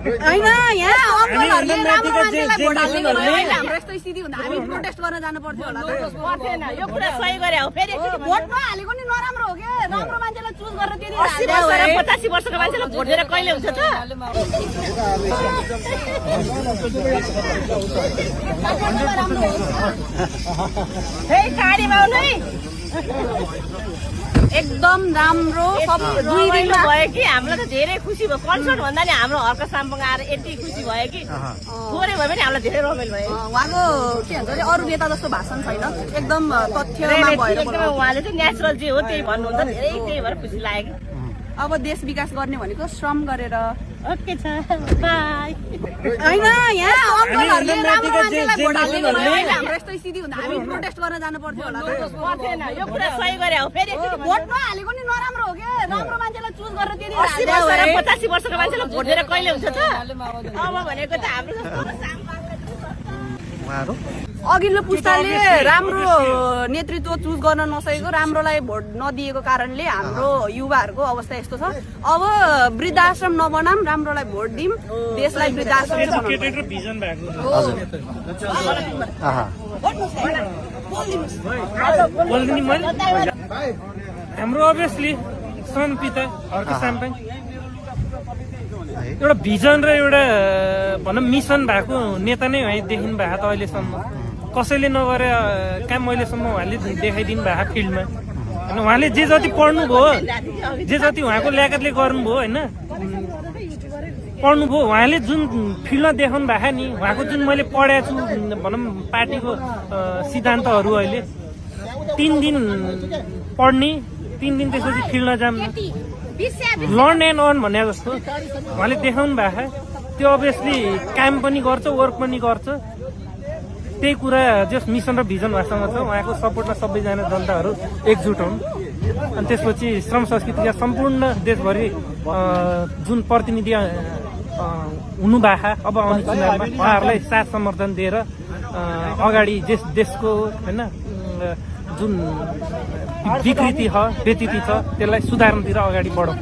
हैन यहाँ अङ्कलहरुले राम्रो मान्छेलाई भोट हाल्ने हाम्रो यस्तो स्थिति हुँदा हामी प्रोटेस्ट गर्न जानु पर्थ्यो होला पर्थेन यो कुरा सही गरे हो फेरि भोट नहालेको नि नराम्रो हो के राम्रो मान्छेलाई चुज गरेर त्यति 80 वर्षको मान्छेलाई भोट दिएर कहिले हुन्छ त हे गाडीमा आउनु है एकदम राम्रो सब दुई दिनमा भयो कि हामीलाई त धेरै खुसी भयो कन्सर्ट भन्दा नि हाम्रो हर्क साम्बङ आएर यति खुसी भयो कि थोरै भयो भने हामीलाई धेरै रमाइलो भयो उहाँको के भन्छ अरे अरू नेता जस्तो भाषण छैन एकदम तथ्यमा भएर उहाँले चाहिँ नेचुरल जे हो त्यही भन्नुहुन्छ धेरै त्यही भएर खुसी लाग्यो अब देश विकास गर्ने भनेको श्रम गरेर ओके छ बाई हैन यहाँ अङ्कलहरुले राम्रो मान्छेलाई भोट हाल्ने हाम्रो यस्तो स्थिति हुँदा हामी प्रोटेस्ट गर्न जानु पर्थ्यो होला पर्थेन यो कुरा सही गरे हो फेरि भोट नहालेको नि नराम्रो हो के राम्रो मान्छेलाई चुज गरेर त्यति 80 वर्षको मान्छेलाई भोट दिएर कहिले हुन्छ त अब भनेको त हाम्रो जस्तो अघिल्लो पुस्ताले राम्रो नेतृत्व चुज गर्न नसकेको राम्रोलाई भोट नदिएको कारणले हाम्रो युवाहरूको अवस्था यस्तो छ अब वृद्धाश्रम नबनाम राम्रोलाई भोट दिम देशलाई वृद्धाश्रम हाम्रो अभियसली सन पिता हर्क साम्बङ एउटा भिजन र एउटा भनौँ मिसन भएको नेता नै है देखिनु भएको त अहिलेसम्म कसैले नगरे काम अहिलेसम्म उहाँले देखाइदिनु भएको फिल्डमा होइन उहाँले जे जति पढ्नुभयो जे जति उहाँको ल्याकतले गर्नुभयो होइन पढ्नुभयो उहाँले जुन फिल्डमा देखाउनु भएको नि उहाँको जुन मैले पढाएको छु भनौँ पार्टीको सिद्धान्तहरू अहिले 3 दिन पढ्ने 3 दिन त्यसपछि फिल्डमा जाम लर्न एन्ड अर्न भने जस्तो उहाँले देखाउनु भएको त्यो अभियसली काम पनि गर्छ वर्क पनि गर्छ त्यही कुरा जस मिसन र भिजन भाषामा छ उहाँको सपोर्टमा सबैजना जनताहरू एकजुट हुन् अनि त्यसपछि श्रम संस्कृतिका सम्पूर्ण देशभरि जुन प्रतिनिधि हुनुभएका अब आउने चुनावमा उहाँहरूलाई साथ समर्थन दिएर अगाडि देशको होइन जुन विकृति छ व्यतिथि छ त्यसलाई सुधार्नतिर अगाडि बढौँ